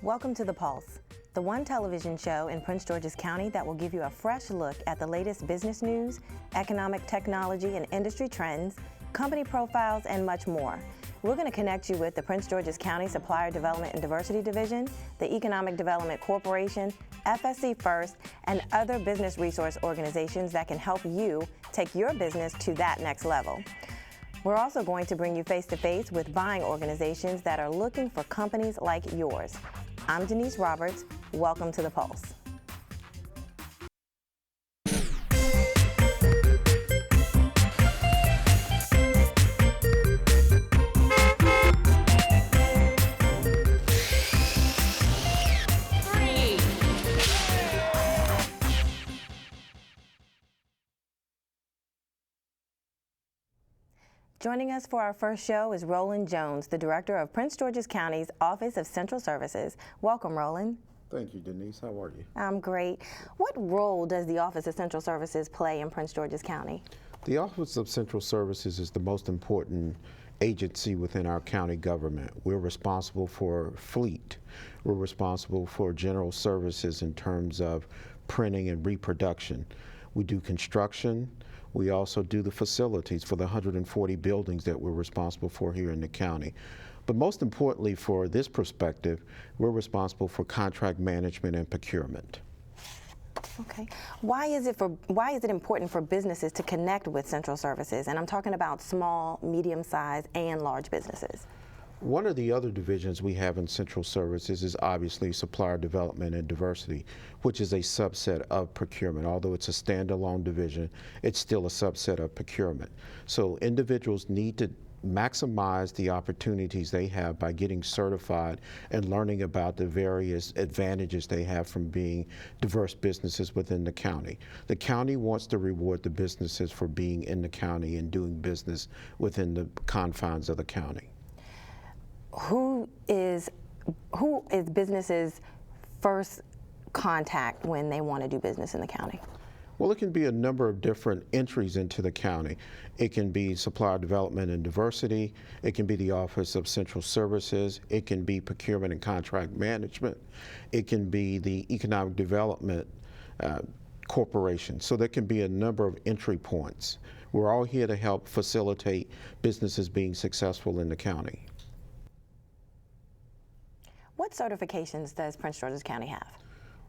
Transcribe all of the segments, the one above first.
Welcome to The Pulse, the one television show in Prince George's County that will give you a fresh look at the latest business news, economic technology and industry trends, company profiles, and much more. We're going to connect you with the Prince George's County Supplier Development and Diversity Division, the Economic Development Corporation, FSC First, and other business resource organizations that can help you take your business to that next level. We're also going to bring you face-to-face with buying organizations that are looking for companies like yours. I'm Denise Roberts. Welcome to The Pulse. Joining us for our first show is Rollin Jones, the Director of Prince George's County's Office of Central Services. Welcome, Roland. Thank you, Denise. How are you? I'm great. What role does the Office of Central Services play in Prince George's County? The Office of Central Services is the most important agency within our county government. We're responsible for fleet. We're responsible for general services in terms of printing and reproduction. We do construction. We also do the facilities for the 140 buildings that we're responsible for here in the county. But most importantly, for this perspective, we're responsible for contract management and procurement. Okay. Why is it important for businesses to connect with Central Services? And I'm talking about small, medium-sized, and large businesses. One of the other divisions we have in Central Services is obviously Supplier Development and Diversity, which is a subset of procurement. Although it's a standalone division, it's still a subset of procurement. So individuals need to maximize the opportunities they have by getting certified and learning about the various advantages they have from being diverse businesses within the county. The county wants to reward the businesses for being in the county and doing business within the confines of the county. Who is businesses' first contact when they want to do business in the county? Well, it can be a number of different entries into the county. It can be Supplier Development and Diversity. It can be the Office of Central Services. It can be Procurement and Contract Management. It can be the Economic Development Corporation. So there can be a number of entry points. We're all here to help facilitate businesses being successful in the county. What certifications does Prince George's County have?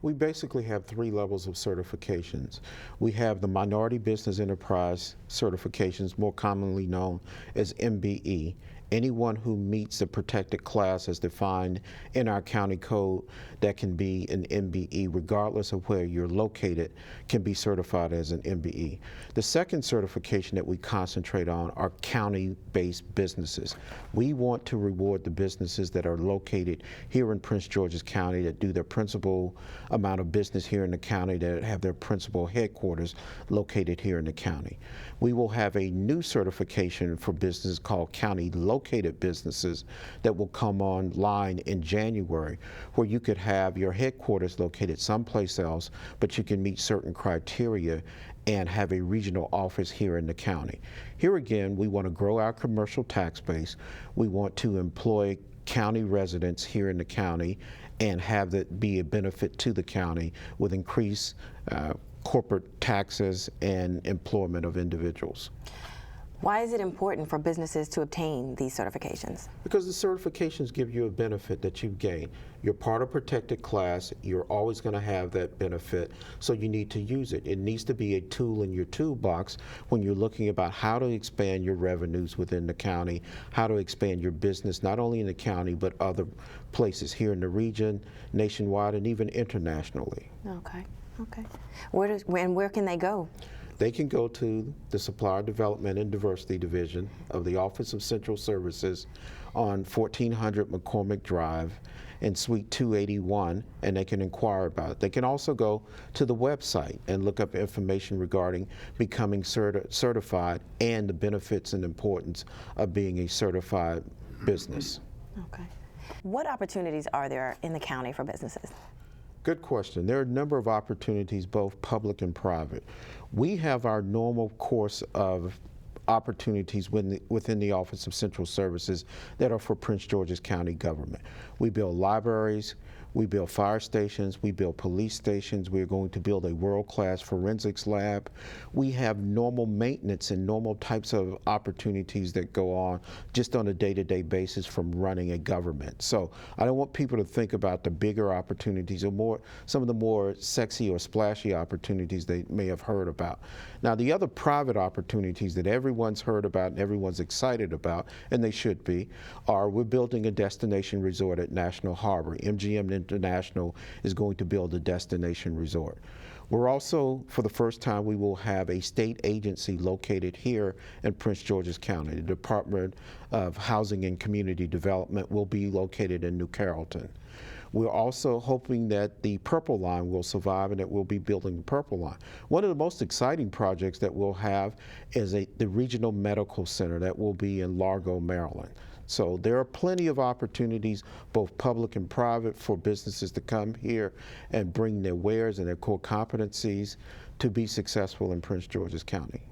We basically have 3 levels of certifications. We have the Minority Business Enterprise certifications, more commonly known as MBE. Anyone who meets the protected class as defined in our county code that can be an MBE, regardless of where you're located, can be certified as an MBE. The second certification that we concentrate on are county-based businesses. We want to reward the businesses that are located here in Prince George's County, that do their principal amount of business here in the county, that have their principal headquarters located here in the county. We will have a new certification for businesses called county located businesses that will come online in January, where you could have your headquarters located someplace else, but you can meet certain criteria and have a regional office here in the county. Here again, we want to grow our commercial tax base. We want to employ county residents here in the county and have that be a benefit to the county with increased corporate taxes and employment of individuals. Why is it important for businesses to obtain these certifications? Because the certifications give you a benefit that you gain. You're part of protected class, you're always going to have that benefit, so you need to use it. It needs to be a tool in your toolbox when you're looking about how to expand your revenues within the county, how to expand your business, not only in the county, but other places here in the region, nationwide, and even internationally. Okay, okay. Where can they go? They can go to the Supplier Development and Diversity Division of the Office of Central Services on 1400 McCormick Drive in Suite 281, and they can inquire about it. They can also go to the website and look up information regarding becoming certified and the benefits and importance of being a certified business. Okay. What opportunities are there in the county for businesses? Good question. There are a number of opportunities, both public and private. We have our normal course of opportunities within the Office of Central Services that are for Prince George's County government. We build libraries, We build fire stations, we build police stations, we're going to build a world-class forensics lab. We have normal maintenance and normal types of opportunities that go on just on a day-to-day basis from running a government. So I don't want people to think about the bigger opportunities or some of the more sexy or splashy opportunities they may have heard about. Now, the other private opportunities that everyone's heard about and everyone's excited about, and they should be, are we're building a destination resort at National Harbor. MGM International is going to build a destination resort. We're also, for the first time, we will have a state agency located here in Prince George's County. The Department of Housing and Community Development will be located in New Carrollton. We're also hoping that the Purple Line will survive and that we'll be building the Purple Line. One of the most exciting projects that we'll have is the Regional Medical Center that will be in Largo, Maryland. So there are plenty of opportunities, both public and private, for businesses to come here and bring their wares and their core competencies to be successful in Prince George's County.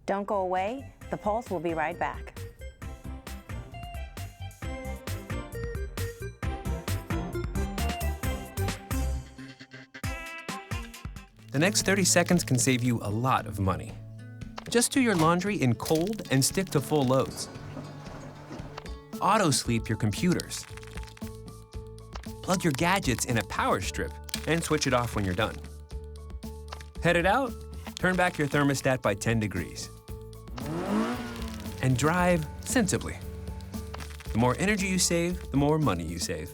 Don't go away. The Pulse will be right back. The next 30 seconds can save you a lot of money. Just do your laundry in cold and stick to full loads. Auto-sleep your computers. Plug your gadgets in a power strip and switch it off when you're done. Headed out? Turn back your thermostat by 10 degrees. And drive sensibly. The more energy you save, the more money you save.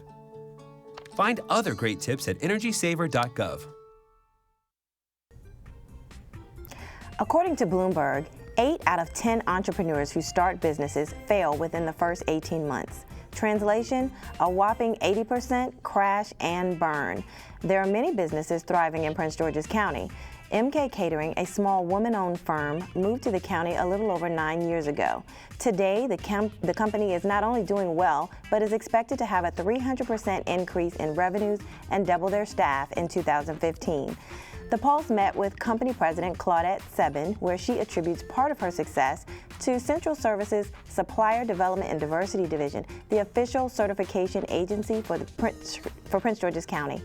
Find other great tips at energysaver.gov. According to Bloomberg, 8 out of 10 entrepreneurs who start businesses fail within the first 18 months. Translation, a whopping 80% crash and burn. There are many businesses thriving in Prince George's County. Emeka Catering, a small woman-owned firm, moved to the county a little over 9 years ago. Today, the company is not only doing well, but is expected to have a 300% increase in revenues and double their staff in 2015. The Pulse met with company president Claudette Sebin, where she attributes part of her success to Central Services Supplier Development and Diversity Division, the official certification agency for Prince George's County.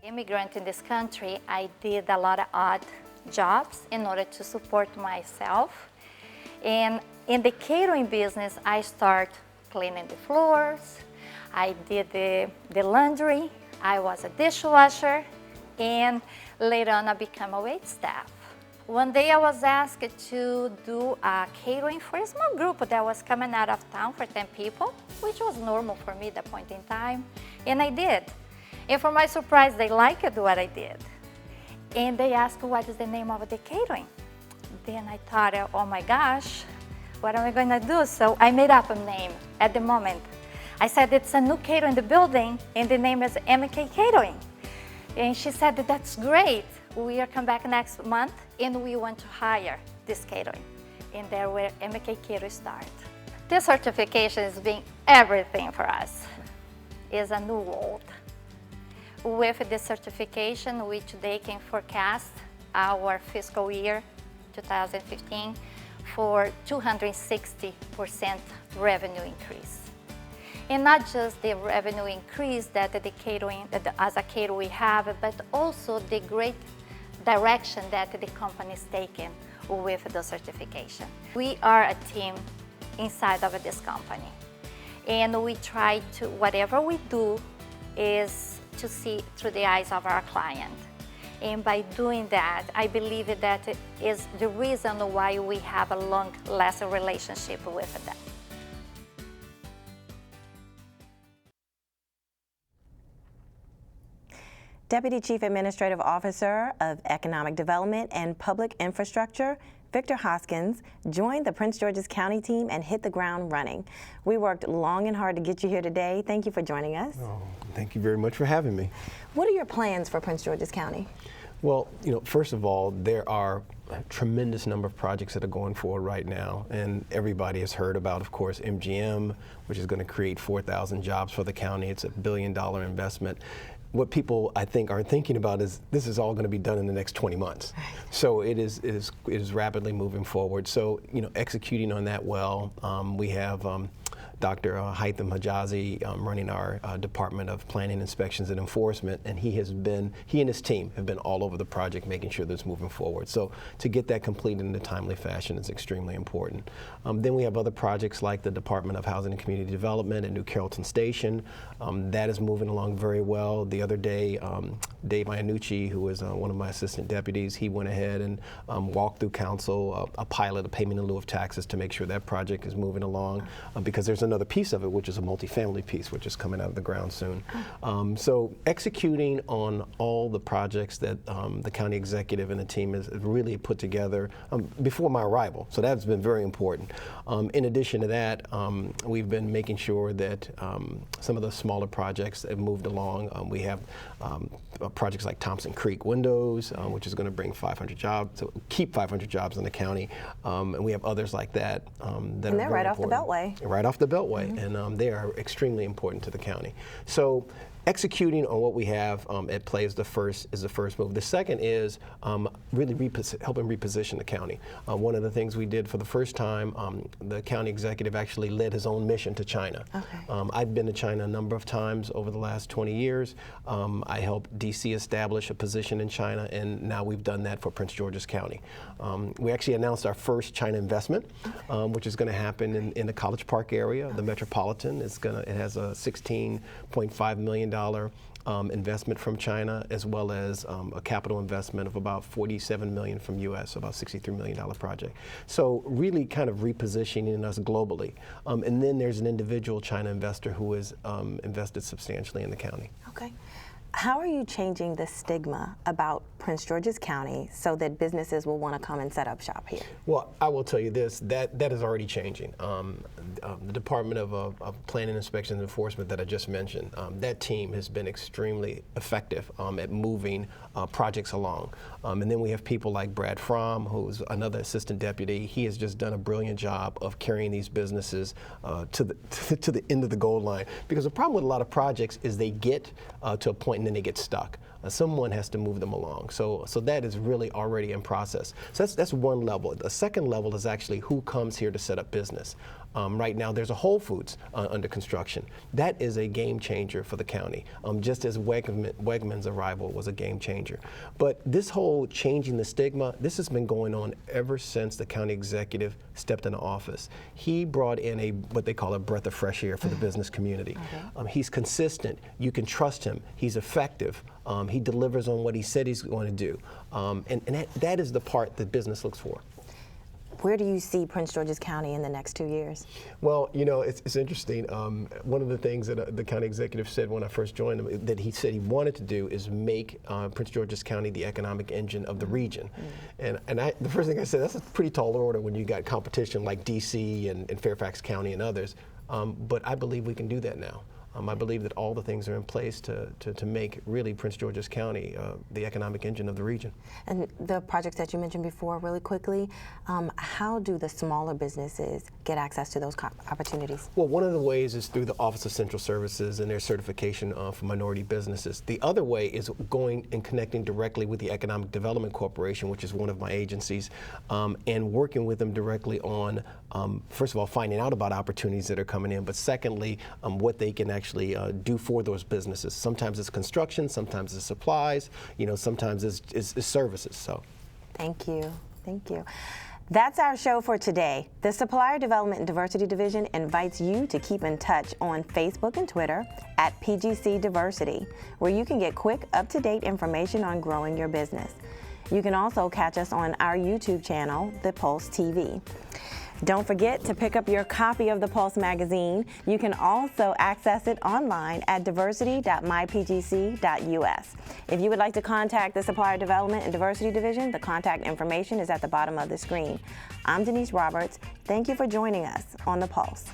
Immigrant in this country, I did a lot of odd jobs in order to support myself. And in the catering business, I start cleaning the floors, I did the laundry, I was a dishwasher, and later on I became a wait staff. One day I was asked to do a catering for a small group that was coming out of town for 10 people, which was normal for me at that point in time, and I did. And for my surprise, they liked what I did. And they asked, what is the name of the catering? Then I thought, oh my gosh, what am I going to do? So I made up a name at the moment. I said, it's a new caterer in the building, and the name is Emeka Catering. And she said, that's great. We are come back next month, and we want to hire this catering. And there where Emeka Catering started. This certification has been everything for us. It's a new world. With this certification, which they can forecast our fiscal year 2015 for 260% revenue increase. And not just the revenue increase that the catering, as a caterer we have, but also the great direction that the company is taking with the certification. We are a team inside of this company, and we try to, whatever we do is to see through the eyes of our client. And by doing that, I believe that is the reason why we have a long-lasting relationship with them. Deputy Chief Administrative Officer of Economic Development and Public Infrastructure, Victor Hoskins, joined the Prince George's County team and hit the ground running. We worked long and hard to get you here today. Thank you for joining us. Oh, thank you very much for having me. What are your plans for Prince George's County? Well, first of all, there are a tremendous number of projects that are going forward right now, and everybody has heard about, of course, MGM, which is going to create 4,000 jobs for the county. It's a $1 billion investment. What people, I think, are thinking about is this is all going to be done in the next 20 months. So it is rapidly moving forward. So, executing on that well. We have Dr. Haitham Hijazi running our Department of Planning, Inspections, and Enforcement, and he and his team have been all over the project making sure that it's moving forward. So to get that completed in a timely fashion is extremely important. Then we have other projects like the Department of Housing and Community Development at New Carrollton Station. That is moving along very well. The other day, Dave Iannucci, who was one of my assistant deputies, he went ahead and walked through council a pilot of payment in lieu of taxes to make sure that project is moving along, because there's another piece of it, which is a multifamily piece, which is coming out of the ground soon. So executing on all the projects that the county executive and the team has really put together before my arrival. So that's been very important. In addition to that, we've been making sure that some of the smaller projects have moved along. We have projects like Thompson Creek Windows, which is going to bring 500 jobs, so keep 500 jobs in the county, and we have others like that. And they're right off the Beltway. Right off the Beltway, and they are extremely important to the county. So executing on what we have at play is the first move. The second is really helping reposition the county. One of the things we did for the first time, the county executive actually led his own mission to China. Okay. I've been to China a number of times over the last 20 years. I helped DC establish a position in China, and now we've done that for Prince George's County. We actually announced our first China investment, which is going to happen in the College Park area, the Metropolitan. It has a $16.5 million investment from China, as well as a capital investment of about $47 million from U.S., about $63 million project. So really kind of repositioning us globally. And then there's an individual China investor who has invested substantially in the county. Okay. How are you changing the stigma about Prince George's County so that businesses will want to come and set up shop here? Well, I will tell you this, that is already changing. The Department of Planning, Inspection, and Enforcement that I just mentioned, that team has been extremely effective at moving projects along. And then we have people like Brad Fromm, who's another assistant deputy. He has just done a brilliant job of carrying these businesses to the end of the goal line. Because the problem with a lot of projects is they get to a point and then they get stuck. Someone has to move them along. So that is really already in process. So that's one level. The second level is actually who comes here to set up business. Right now there's a Whole Foods under construction. That is a game changer for the county, just as Wegmans' arrival was a game changer. But this whole changing the stigma, this has been going on ever since the county executive stepped into office. He brought in what they call a breath of fresh air for the business community. Okay. He's consistent. You can trust him. He's effective. He delivers on what he said he's going to do. And that is the part that business looks for. Where do you see Prince George's County in the next 2 years? Well, you know, it's interesting. One of the things that the county executive said when I first joined him, that he said he wanted to do is make Prince George's County the economic engine of the region. And the first thing I said, that's a pretty tall order when you got competition like DC and Fairfax County and others. But I believe we can do that now. I believe that all the things are in place to make really Prince George's County the economic engine of the region. And the projects that you mentioned before, really quickly, how do the smaller businesses get access to those opportunities? Well, one of the ways is through the Office of Central Services and their certification for minority businesses. The other way is going and connecting directly with the Economic Development Corporation, which is one of my agencies, and working with them directly on, first of all, finding out about opportunities that are coming in, but secondly, what they can actually do for those businesses. Sometimes it's construction, sometimes it's supplies, sometimes it's services. So, thank you. Thank you. That's our show for today. The Supplier Development and Diversity Division invites you to keep in touch on Facebook and Twitter at PGC Diversity, where you can get quick, up-to-date information on growing your business. You can also catch us on our YouTube channel, The Pulse TV. Don't forget to pick up your copy of the Pulse magazine. You can also access it online at diversity.mypgc.us. If you would like to contact the Supplier Development and Diversity Division, the contact information is at the bottom of the screen. I'm Denise Roberts. Thank you for joining us on The Pulse.